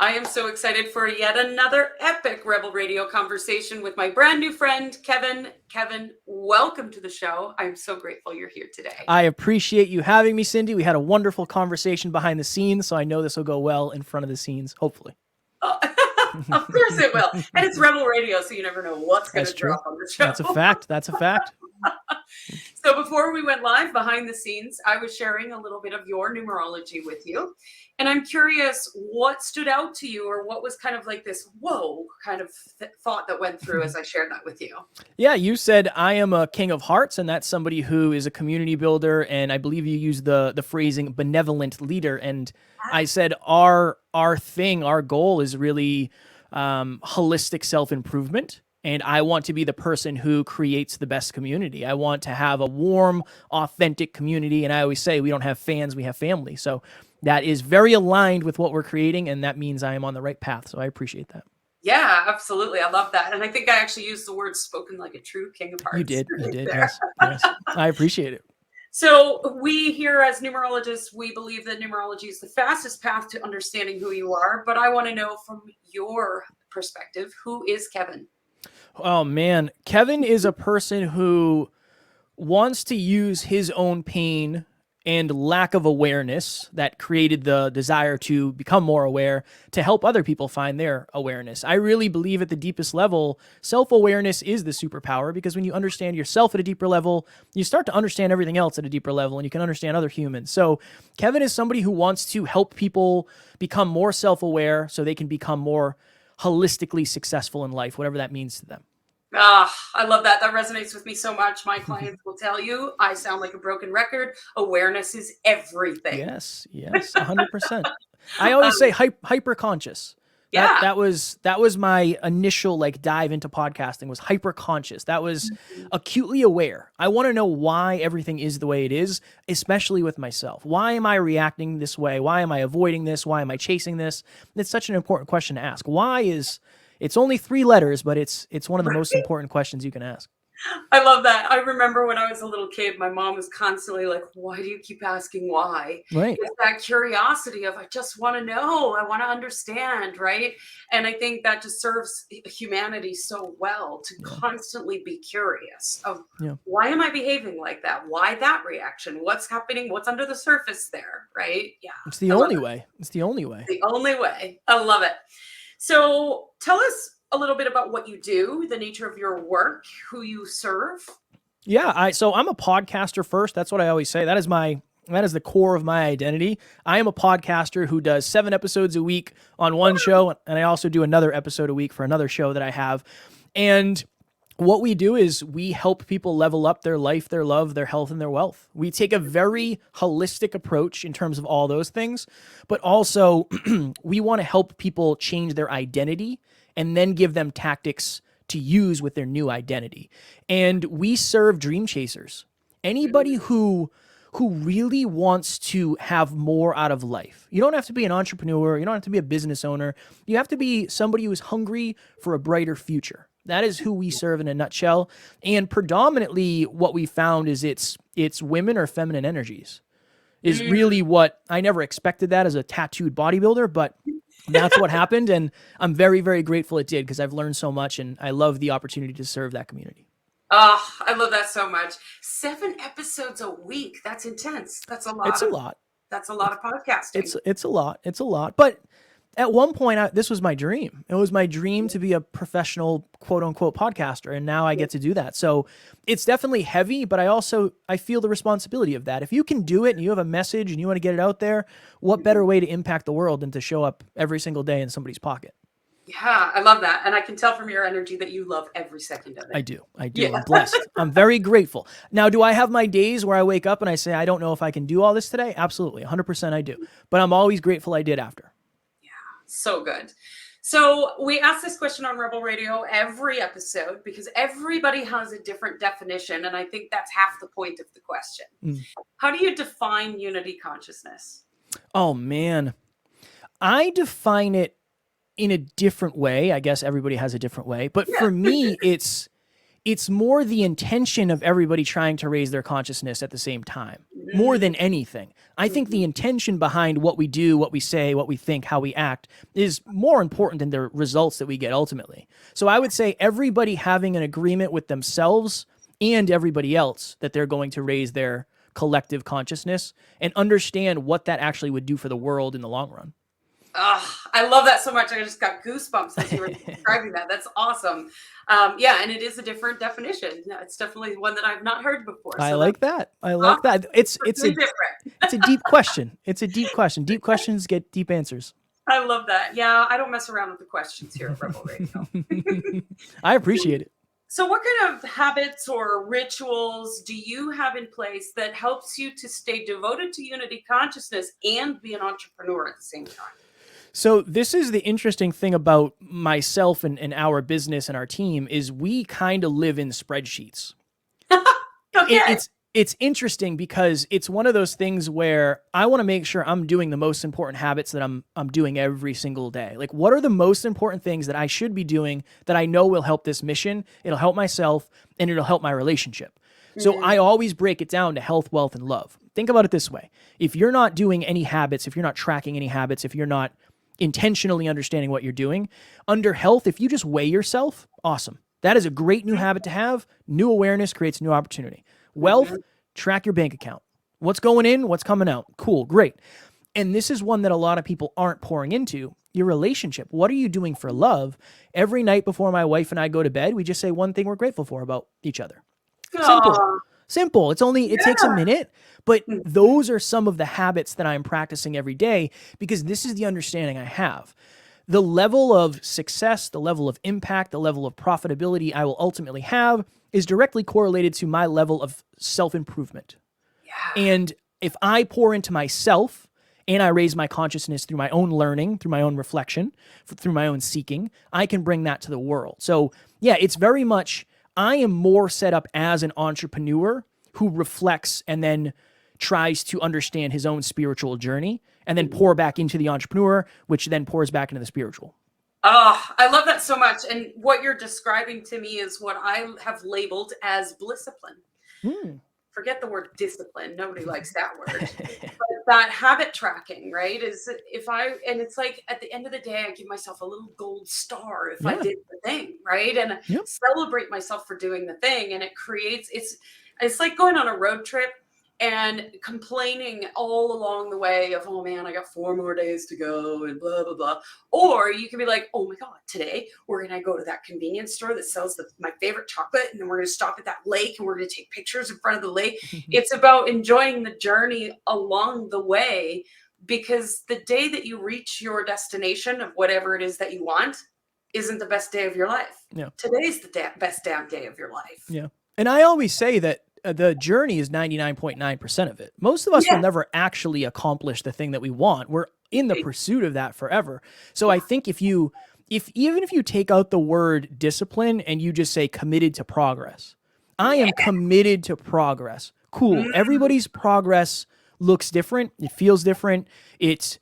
I am so excited for yet another epic Rebel Radio conversation with my brand new friend, Kevin. Kevin, welcome to the show. I'm so grateful you're here today. I appreciate you having me, Cindy. We had a wonderful conversation behind the scenes, so I know this will go well in front of the scenes, hopefully. Oh, of course it will. And it's Rebel Radio, so you never know what's going to drop on the show. That's a fact. That's a fact. So before we went live behind the scenes, I was sharing a little bit of your numerology with you. And I'm curious what stood out to you, or what was kind of like this, whoa, kind of thought that went through as I shared that with you. Yeah, you said I am a king of hearts, and that's somebody who is a community builder. And I believe you used the phrasing benevolent leader. And I said our goal is really holistic self-improvement. And I want to be the person who creates the best community. I want to have a warm, authentic community. And I always say we don't have fans, we have family. So that is very aligned with what we're creating. And that means I am on the right path. So I appreciate that. Yeah, absolutely. I love that. And I think I actually used the word spoken like a true king of hearts. You did. Yes. I appreciate it. So we here as numerologists, we believe that numerology is the fastest path to understanding who you are. But I want to know from your perspective, who is Kevin? Oh, man. Kevin is a person who wants to use his own pain and lack of awareness that created the desire to become more aware to help other people find their awareness. I really believe at the deepest level, self-awareness is the superpower, because when you understand yourself at a deeper level, you start to understand everything else at a deeper level, and you can understand other humans. So Kevin is somebody who wants to help people become more self-aware so they can become more holistically successful in life, whatever that means to them. I love that. That resonates with me so much. My clients will tell you I sound like a broken record. Awareness is everything. Yes, 100%. I always say hyper conscious. Yeah. That was my initial dive into podcasting, was hyper conscious. That was acutely aware. I want to know why everything is the way it is, especially with myself. Why am I reacting this way? Why am I avoiding this? Why am I chasing this? It's such an important question to ask. It's only 3 letters, but it's one of the most important questions you can ask. I love that. I remember when I was a little kid, my mom was constantly like, why do you keep asking why? Right. It's that curiosity of, I just want to know. I want to understand, right? And I think that just serves humanity so well to constantly be curious of why am I behaving like that? Why that reaction? What's happening? What's under the surface there, right? Yeah. It's the only way. It's the only way. The only way. I love it. So tell us a little bit about what you do, the nature of your work, who you serve. Yeah, so I'm a podcaster first. That's what I always say. That is the core of my identity. I am a podcaster who does 7 episodes a week on one show, and I also do another episode a week for another show that I have. And what we do is we help people level up their life, their love, their health, and their wealth. We take a very holistic approach in terms of all those things, but also we want to help people change their identity and then give them tactics to use with their new identity. And we serve dream chasers. Anybody who really wants to have more out of life. You don't have to be an entrepreneur. You don't have to be a business owner. You have to be somebody who's hungry for a brighter future. That is who we serve in a nutshell. And predominantly what we found is it's women or feminine energies is really what I never expected that as a tattooed bodybuilder, but that's what happened. And I'm very, very grateful it did, because I've learned so much and I love the opportunity to serve that community. Oh, I love that so much. 7 episodes a week. That's intense. That's a lot. It's a lot. That's a lot of podcasting. It's a lot. It's a lot. But at one point, this was my dream. It was my dream to be a professional, quote unquote, podcaster. And now I get to do that. So it's definitely heavy, but I feel the responsibility of that. If you can do it and you have a message and you want to get it out there, what better way to impact the world than to show up every single day in somebody's pocket? Yeah, I love that. And I can tell from your energy that you love every second of it. I do. Yeah. I'm blessed. I'm very grateful. Now, do I have my days where I wake up and I say, I don't know if I can do all this today? Absolutely. 100% I do. But I'm always grateful I did after. So good. So we ask this question on Rebel Radio every episode because everybody has a different definition. And I think that's half the point of the question. How do you define unity consciousness? Oh, man. I define it in a different way. I guess everybody has a different way. But for me, it's it's more the intention of everybody trying to raise their consciousness at the same time, more than anything. I think the intention behind what we do, what we say, what we think, how we act is more important than the results that we get ultimately. So I would say everybody having an agreement with themselves and everybody else that they're going to raise their collective consciousness and understand what that actually would do for the world in the long run. I love that so much. I just got goosebumps as you were describing that. That's awesome. Yeah, and it is a different definition. Yeah, it's definitely one that I've not heard before. I like that. I like that. It's a deep question. It's a deep question. Deep questions get deep answers. I love that. Yeah, I don't mess around with the questions here at Rebel Radio. I appreciate it. So what kind of habits or rituals do you have in place that helps you to stay devoted to unity consciousness and be an entrepreneur at the same time? So this is the interesting thing about myself and our business and our team is we kind of live in spreadsheets. Okay. It's interesting because it's one of those things where I want to make sure I'm doing the most important habits that I'm doing every single day. Like, what are the most important things that I should be doing that I know will help this mission? It'll help myself and it'll help my relationship. So I always break it down to health, wealth, and love. Think about it this way. If you're not doing any habits, if you're not tracking any habits, if you're not intentionally understanding what you're doing, under health, if you just weigh yourself, awesome. That is a great new habit to have. New awareness creates new opportunity. Wealth, track your bank account. What's going in, what's coming out. Cool, great. And this is one that a lot of people aren't pouring into, your relationship. What are you doing for love? Every night before my wife and I go to bed, we just say one thing we're grateful for about each other. Simple. It takes a minute, but those are some of the habits that I'm practicing every day because this is the understanding I have. The level of success, the level of impact, the level of profitability I will ultimately have is directly correlated to my level of self-improvement. Yeah. And if I pour into myself and I raise my consciousness through my own learning, through my own reflection, through my own seeking, I can bring that to the world. So yeah, it's very much, I am more set up as an entrepreneur who reflects and then tries to understand his own spiritual journey and then pour back into the entrepreneur, which then pours back into the spiritual. Oh, I love that so much. And what you're describing to me is what I have labeled as blisscipline. Forget the word discipline. Nobody likes that word. But that habit tracking, right? And it's like at the end of the day, I give myself a little gold star if I did the thing, right? And celebrate myself for doing the thing. And it creates, it's like going on a road trip and complaining all along the way of, oh man, I got 4 more days to go and blah, blah, blah. Or you can be like, oh my God, today we're going to go to that convenience store that sells my favorite chocolate. And then we're going to stop at that lake and we're going to take pictures in front of the lake. It's about enjoying the journey along the way, because the day that you reach your destination of whatever it is that you want isn't the best day of your life. Yeah. Today's the best damn day of your life. Yeah. And I always say that the journey is 99.9% of it. Most of us will never actually accomplish the thing that we want. We're in the pursuit of that forever. So I think even if you take out the word discipline and you just say committed to progress, I am committed to progress. Cool. Everybody's progress looks different. It feels different. It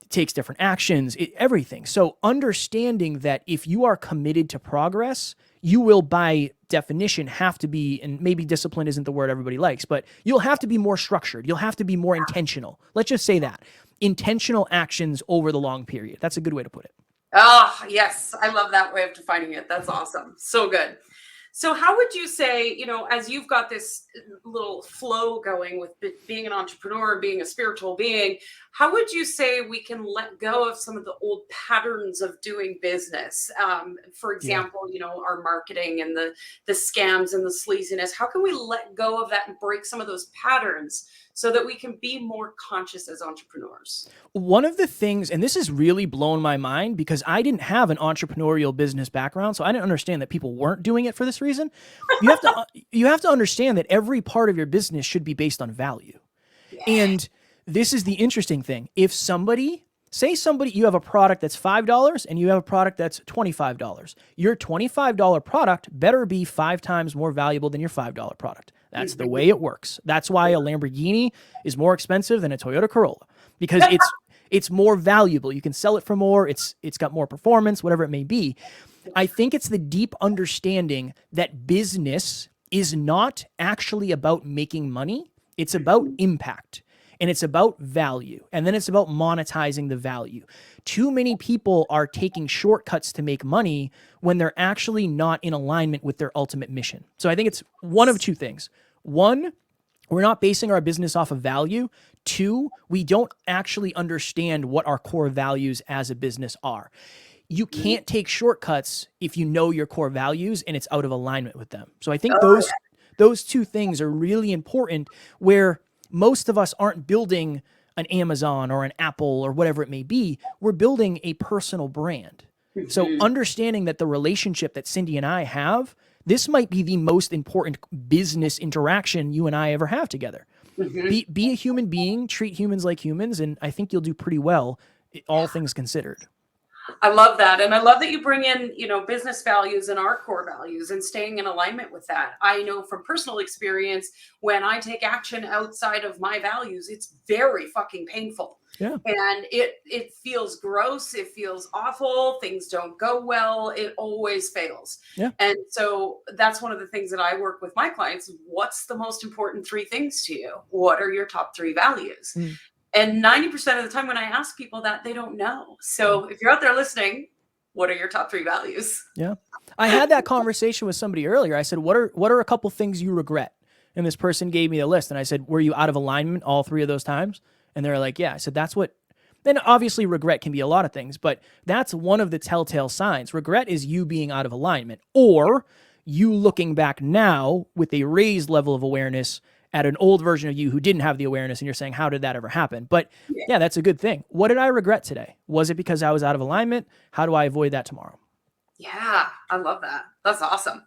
takes different actions, everything. So understanding that if you are committed to progress, you will by definition have to be, and maybe discipline isn't the word everybody likes, but you'll have to be more structured. You'll have to be more intentional. Let's just say that. Intentional actions over the long period. That's a good way to put it. Oh, yes. I love that way of defining it. That's awesome. So good. So how would you say, as you've got this little flow going with being an entrepreneur, being a spiritual being, how would you say we can let go of some of the old patterns of doing business? For example, our marketing and the scams and the sleaziness. How can we let go of that and break some of those patterns so that we can be more conscious as entrepreneurs? One of the things, and this has really blown my mind because I didn't have an entrepreneurial business background, so I didn't understand that people weren't doing it for this reason. You have to understand that every part of your business should be based on value. Yeah. And this is the interesting thing. If you have a product that's $5 and you have a product that's $25, your $25 product better be 5 times more valuable than your $5 product. That's the way it works. That's why a Lamborghini is more expensive than a Toyota Corolla, because it's more valuable. You can sell it for more. It's got more performance, whatever it may be. I think it's the deep understanding that business is not actually about making money. It's about impact, and it's about value, and then it's about monetizing the value. Too many people are taking shortcuts to make money when they're actually not in alignment with their ultimate mission. So I think it's one of two things. One, we're not basing our business off of value. Two, we don't actually understand what our core values as a business are. You can't take shortcuts if you know your core values and it's out of alignment with them. So I think those two things are really important, where most of us aren't building an Amazon or an Apple or whatever it may be. We're building a personal brand. So understanding that the relationship that Cindy and I have, this might be the most important business interaction you and I ever have together. Be a human being, treat humans like humans, and I think you'll do pretty well, all things considered. I love that. And I love that you bring in, business values and our core values and staying in alignment with that. I know from personal experience, when I take action outside of my values, it's very fucking painful. Yeah. And it feels gross. It feels awful. Things don't go well. It always fails. Yeah. And so that's one of the things that I work with my clients. What's the most important 3 things to you? What are your top 3 values? And 90% of the time when I ask people that, they don't know. So if you're out there listening, what are your top 3 values? Yeah. I had that conversation with somebody earlier. I said, what are a couple things you regret? And this person gave me a list. And I said, were you out of alignment all 3 of those times? And they're like, yeah. I said, then obviously regret can be a lot of things, but that's one of the telltale signs. Regret is you being out of alignment, or you looking back now with a raised level of awareness at an old version of you who didn't have the awareness, and you're saying, how did that ever happen? But yeah, that's a good thing. What did I regret today? Was it because I was out of alignment? How do I avoid that tomorrow? Yeah, I love that. That's awesome.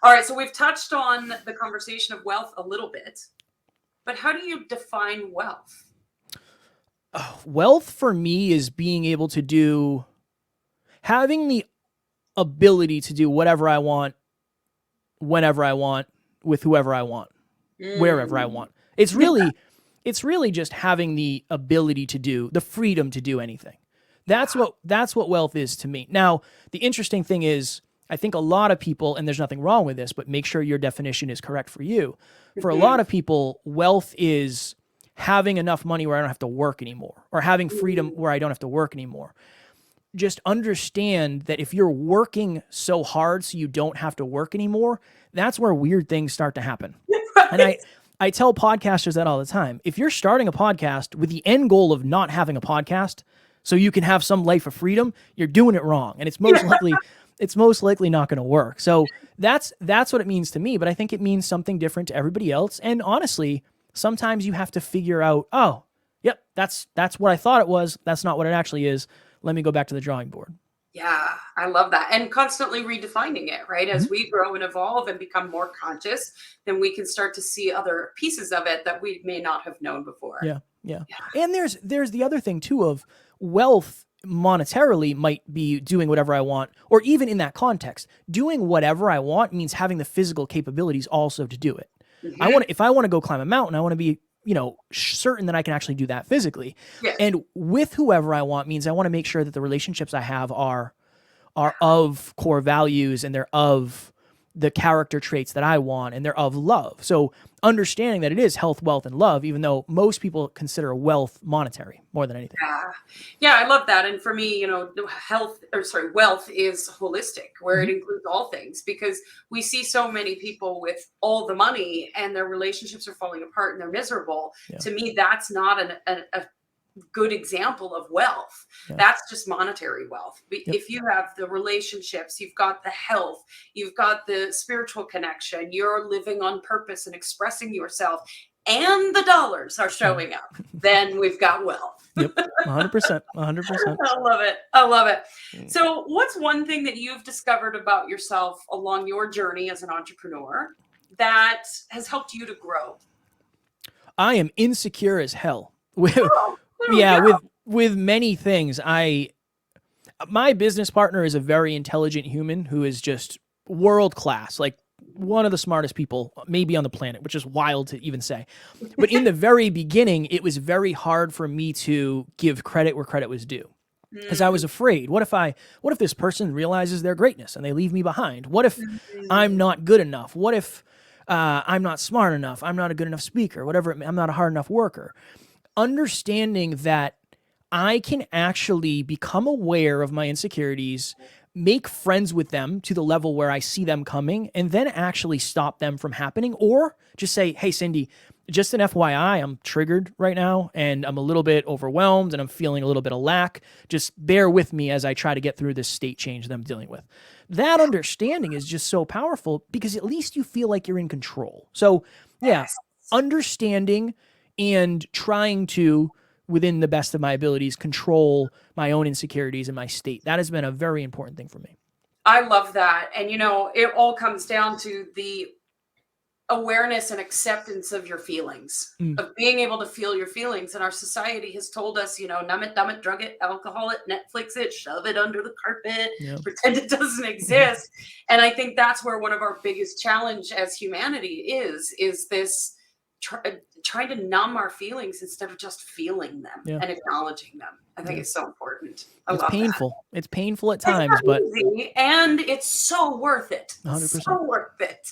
All right, so we've touched on the conversation of wealth a little bit, but how do you define wealth? Wealth for me is being able to having the ability to do whatever I want, whenever I want, with whoever I want, wherever I want. It's really just having the ability to do, the freedom to do anything. That's what wealth is to me. Now, the interesting thing is, I think a lot of people, and there's nothing wrong with this, but make sure your definition is correct for you. For a lot of people, wealth is having enough money where I don't have to work anymore, or having freedom where I don't have to work anymore. Just understand that if you're working so hard so you don't have to work anymore, that's where weird things start to happen. Right. And I tell podcasters that all the time. If you're starting a podcast with the end goal of not having a podcast so you can have some life of freedom, you're doing it wrong. And it's most likely not going to work. So that's what it means to me, but I think it means something different to everybody else. And honestly, sometimes you have to figure out, oh, yep, that's what I thought it was. That's not what it actually is. Let me go back to the drawing board. Yeah, I love that. And constantly redefining it, right? As we grow and evolve and become more conscious, then we can start to see other pieces of it that we may not have known before. Yeah. And there's the other thing too of wealth monetarily might be doing whatever I want, or even in that context, doing whatever I want means having the physical capabilities also to do it. If I want to go climb a mountain, I want to be, certain that I can actually do that physically. Yes. And with whoever I want means I want to make sure that the relationships I have are of core values, and they're of the character traits that I want, and they're of love. So understanding that it is health, wealth, and love, even though most people consider wealth monetary more than anything. Yeah, I love that. And for me, wealth is holistic, where it includes all things, because we see so many people with all the money and their relationships are falling apart and they're miserable. Yeah. To me, that's not a good example of wealth. Yeah. That's just monetary wealth. If you have the relationships, you've got the health, you've got the spiritual connection, you're living on purpose and expressing yourself, and the dollars are showing up, then we've got wealth. Yep, 100%. I love it. So what's one thing that you've discovered about yourself along your journey as an entrepreneur that has helped you to grow? I am insecure as hell. With many things. My business partner is a very intelligent human who is just world class, like one of the smartest people maybe on the planet, which is wild to even say. But in the very beginning, it was very hard for me to give credit where credit was due. because I was afraid. What if this person realizes their greatness and they leave me behind? What if I'm not good enough? What if I'm not smart enough? I'm not a good enough speaker, whatever. I'm not a hard enough worker. Understanding that I can actually become aware of my insecurities, make friends with them to the level where I see them coming, and then actually stop them from happening, or just say, hey, Cindy, just an FYI, I'm triggered right now and I'm a little bit overwhelmed and I'm feeling a little bit of lack. Just bear with me as I try to get through this state change that I'm dealing with. That understanding is just so powerful because at least you feel like you're in control. So yeah, understanding and trying to, within the best of my abilities, control my own insecurities and my state. That has been a very important thing for me. I love that. And, it all comes down to the awareness and acceptance of your feelings, of being able to feel your feelings. And our society has told us, numb it, dumb it, drug it, alcohol it, Netflix it, shove it under the carpet, pretend it doesn't exist. And I think that's where one of our biggest challenge as humanity is this trying to numb our feelings instead of just feeling them and acknowledging them. I think it's so important. It's painful. That. It's painful at times, but easy, and it's so worth it. 100%. So worth it.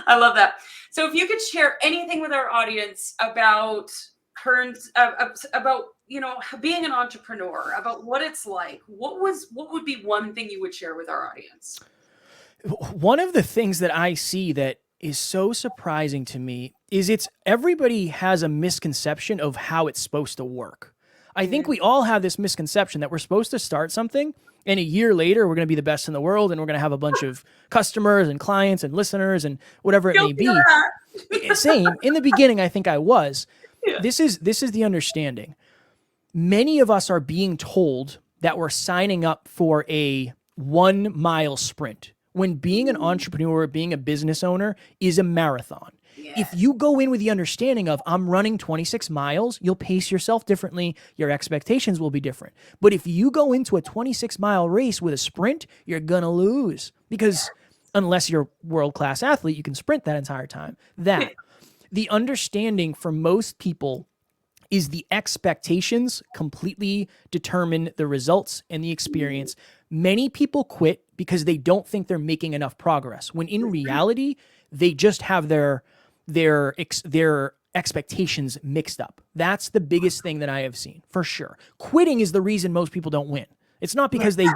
I love that. So if you could share anything with our audience about about being an entrepreneur, about what it's like, what would be one thing you would share with our audience? One of the things that I see that is so surprising to me is everybody has a misconception of how it's supposed to work. I think we all have this misconception that we're supposed to start something and a year later we're going to be the best in the world and we're going to have a bunch of customers and clients and listeners and whatever it may be. Same. In the beginning, I think I was. Yeah. This is the understanding. Many of us are being told that we're signing up for a 1 mile sprint, when being an entrepreneur, being a business owner is a marathon. Yes. If you go in with the understanding of I'm running 26 miles, you'll pace yourself differently. Your expectations will be different. But if you go into a 26-mile race with a sprint, you're going to lose because unless you're a world-class athlete, you can sprint that entire time. The understanding for most people is the expectations completely determine the results and the experience. Many people quit because they don't think they're making enough progress, when in reality, they just have their expectations mixed up. That's the biggest thing that I have seen, for sure. Quitting is the reason most people don't win. It's not because they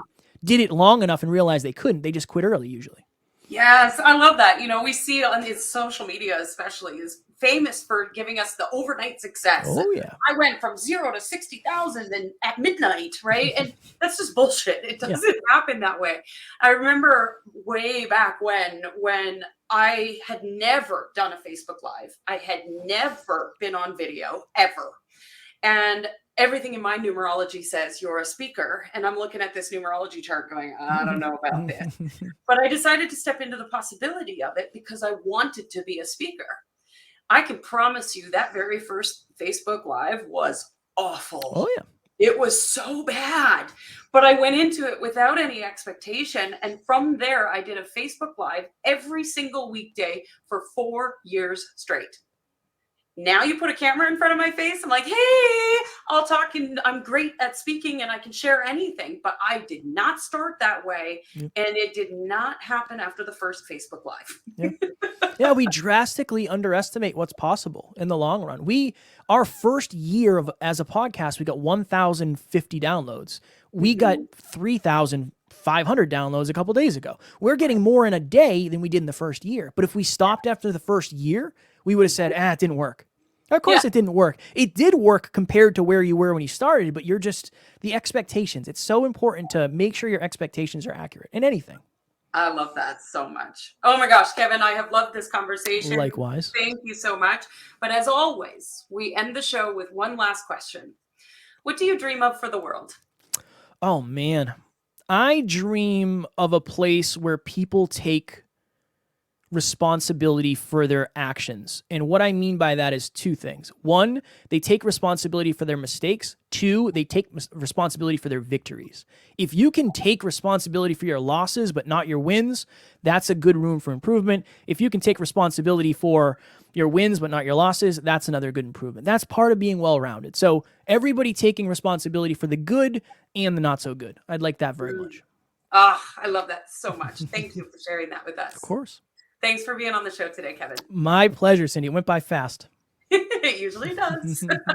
did it long enough and realized they couldn't. They just quit early, usually. Yes, I love that. We see on its social media especially is famous for giving us the overnight success. Oh, yeah. I went from 0 to 60,000 and at midnight, right? And that's just bullshit. It doesn't happen that way. I remember way back when I had never done a Facebook Live. I had never been on video, ever. And everything in my numerology says you're a speaker. And I'm looking at this numerology chart going, I don't know about this. But I decided to step into the possibility of it because I wanted to be a speaker. I can promise you that very first Facebook Live was awful. Oh, yeah. It was so bad. But I went into it without any expectation. And from there, I did a Facebook Live every single weekday for 4 years straight. Now you put a camera in front of my face, I'm like, hey, I'll talk and I'm great at speaking and I can share anything. But I did not start that way. Yep. And it did not happen after the first Facebook Live. Yeah, we drastically underestimate what's possible in the long run. Our first year as a podcast, we got 1,050 downloads. We got 3,500 downloads a couple days ago. We're getting more in a day than we did in the first year. But if we stopped after the first year, we would have said, it didn't work. Of course it didn't work. It did work compared to where you were when you started, but the expectations. It's so important to make sure your expectations are accurate in anything. I love that so much. Oh my gosh, Kevin, I have loved this conversation. Likewise. Thank you so much. But as always, we end the show with one last question. What do you dream of for the world? Oh, man. I dream of a place where people take responsibility for their actions. And what I mean by that is two things. One, they take responsibility for their mistakes. Two, they take responsibility for their victories. If you can take responsibility for your losses, but not your wins, that's a good room for improvement. If you can take responsibility for your wins, but not your losses. That's another good improvement. That's part of being well-rounded. So everybody taking responsibility for the good and the not so good. I'd like that very much. Oh, I love that so much. Thank you for sharing that with us. Of course. Thanks for being on the show today, Kevin. My pleasure, Cindy. It went by fast. It usually does.